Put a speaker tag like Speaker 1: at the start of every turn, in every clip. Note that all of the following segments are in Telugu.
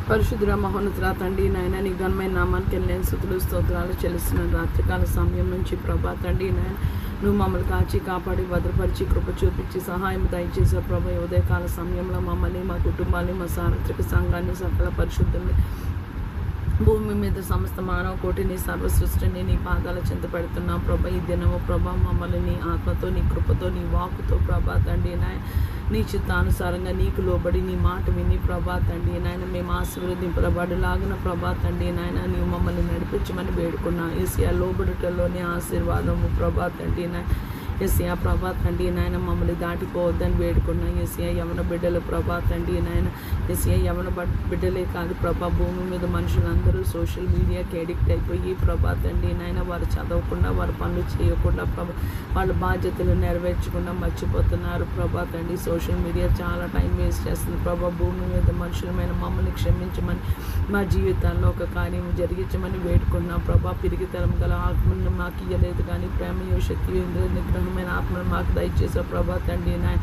Speaker 1: పరిశుద్ధుల మహోన్నతుల తండ్రి నాయన నీ ఘనమైన నామానికి వెళ్ళిన స్తుతులు స్తోత్రాలు చెల్లిస్తున్నాను. రాత్రికాల సమయం నుంచి ప్రభా తండ్రి నాయన నువ్వు మమ్మల్ని కాచి కాపాడి భద్రపరిచి కృప చూపించి సహాయం దయచేసే ప్రభా ఉదయకాల సమయంలో మమ్మల్ని మా కుటుంబాన్ని మా సార్వత్రిక సంఘాన్ని సకల పరిశుద్ధుల్ని భూమి మీద సమస్త మానవ కోటిని సర్వ సృష్టిని నీ పాదాల చెంత పెడుతున్నాం ప్రభా. ఈ దినము ప్రభా మమ్మల్ని నీ ఆత్మతో నీ కృపతో నీ వాక్కుతో ప్రభా తండ్రి నాయన నీ చిత్తానుసారంగా నీకు లోబడి నీ మాట విని ప్రభా తండ్రి నాయన మేము ఆశీర్వదింపబడిలాగిన ప్రభా తండ్రి నాయన నీవు మమ్మల్ని నడిపించమని వేడుకున్నా. ఏసియా లోబడుటలోని ఆశీర్వాదము ప్రభా తండ్రి నాయన ఏసియా ప్రభా తండ్రి నాయన మమ్మల్ని దాటిపోవద్దని వేడుకున్నా. ఏసియా యవన బిడ్డలు ప్రభా తండ్రి నాయన ఏసియా యవన బిడ్డలే కాదు ప్రభా భూమి మీద మనుషులందరూ సోషల్ మీడియాకి ఎడిక్ట్ అయిపోయి ప్రభా తండ్రి నాయన వారు చదవకుండా వారు పనులు చేయకుండా ప్రభా వాళ్ళ బాధ్యతలు నెరవేర్చకుండా మర్చిపోతున్నారు ప్రభా తండ్రి. సోషల్ మీడియా చాలా టైం వేస్ట్ చేస్తుంది ప్రభా. భూమి మీద మనుషులమైన మమ్మల్ని క్షమించమని మా జీవితాల్లో ఒక కార్యం జరిగించమని వేడుకున్నాం ప్రభా. పిరిగితనం గల ఆత్మను మాకు ఇయ్యలేదు కానీ ప్రేమయో శక్తి నిగ్రహమైన ఆత్మను మాకు దయచేసే ప్రభా తండ్రి నాయన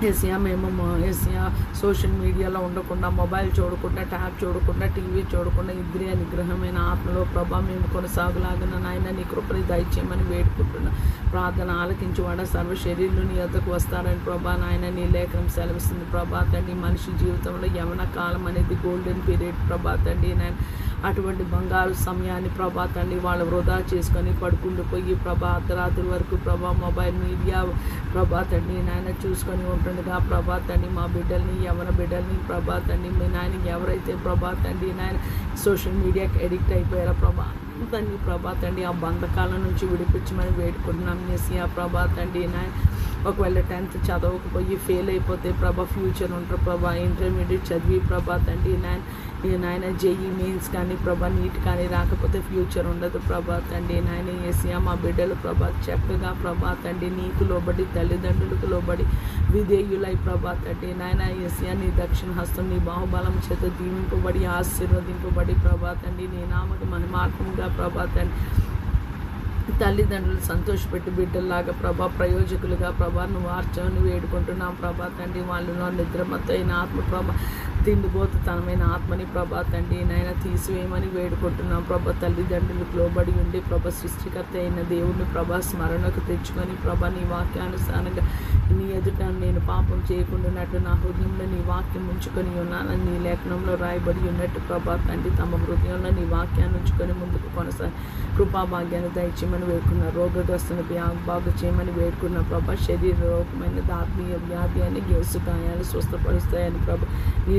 Speaker 1: ఏసియా మేము ఏసియా సోషల్ మీడియాలో ఉండకుండా మొబైల్ చూడకుండా ట్యాబ్ చూడకుండా టీవీ చూడకుండా ఇంద్రియ నిగ్రహమైన ఆత్మలో ప్రభా మేము కొనసాగులాగిన నాయన నీ కృపని దయచేయమని వేడుకుంటున్నా. ప్రార్థన ఆలకించి వాడ సర్వ శరీరులు నీ వద్దకు వస్తారని ప్రభా నాయన నీ లేఖనం సెలవిస్తుంది ప్రభా తండ్రి. మనిషి జీవితంలో యవన కాలం అనేది గోల్డెన్ పీరియడ్ ప్రభా తండ్రి నాయన అటువంటి బంగారు సమయాన్ని ప్రభా తండ్రి వాళ్ళు వృధా చేసుకొని పడుకుండిపోయి ప్రభా అర్ధరాత్రి వరకు ప్రభా మొబైల్ మీడియా ప్రభా తండ్రి నాయన చూసుకొని ఉంటుండగా ప్రభా తండ్రి మా బిడ్డల్ని యవన బిడ్డల్ని ప్రభా తండ్రి మీ నాయన ఎవరైతే ప్రభా తండ్రి నాయన సోషల్ మీడియాకి ఎడిక్ట్ అయిపోయారో ప్రభా తండ్రి ప్రభా తండ్రి ఆ బంధకాల నుంచి విడిపించమని వేడుకుంటున్నాం. ఏసియా ప్రభా తండ్రి నాయన ఒకవేళ 10th చదవకపోయి ఫెయిల్ అయిపోతే ప్రభా ఫ్యూచర్ ఉంటారు ప్రభా. ఇంటర్మీడియట్ చదివి ప్రభా తండ్రి నాయన జేఈ మెయిన్స్ కానీ ప్రభా నీట్ కానీ రాకపోతే ఫ్యూచర్ ఉండదు ప్రభా తండ్రి నాయన. ఏసియా మా బిడ్డలు ప్రభా చక్కగా ప్రభా తండ్రి నీకు లోబడి తల్లిదండ్రులకు లోబడి విధేయులై ప్రభా తండ్రి నాయన ఏసియా నీ దక్షిణ హస్తం నీ బాహుబలం చేత దీవింపబడి ఆశీర్వదింపబడి ప్రభా తండ్రి నీ నామకు మహిమార్పంగా ప్రభా తండ్రి తల్లిదండ్రులు సంతోషపెట్టి బిడ్డల్లాగా ప్రభా ప్రయోజకులుగా ప్రభా నువ్వు ఆర్చని వేడుకుంటున్నాం ప్రభా తండ్రి. వాళ్ళలో నిద్రమత్తైన ఆత్మ ప్రభా తిండిపోతు తనమైన ఆత్మని ప్రభా తండ్రి నాయన తీసివేయమని వేడుకుంటున్నాం ప్రభా. తల్లిదండ్రులకు లోబడి ఉండి ప్రభా సృష్టికర్త అయిన దేవుడిని ప్రభా స్మరణకు తెచ్చుకొని ప్రభా నీ వాక్యానుసారంగా నీ ఎదుట నేను పాపం చేయకుండానట్టు నా హృదయంలో నీ వాక్యం ఉంచుకొని ఉన్నానని నీ లేఖనంలో రాయబడి ఉన్నట్టు ప్రభా తండ్రి తమ హృదయంలో నీ వాక్యాన్ని ఉంచుకొని ముందుకు కొనసాగి కృపాభాగ్యాన్ని దయచేయమని వేడుకున్నారు. రోగగ్రస్తుని బాగు చేయమని వేడుకున్న ప్రభా. శరీర రోగమైన ఆత్మీయ వ్యాధి అని గేసు గాయాలు స్వస్థపరుస్తాయని ప్రభా నీ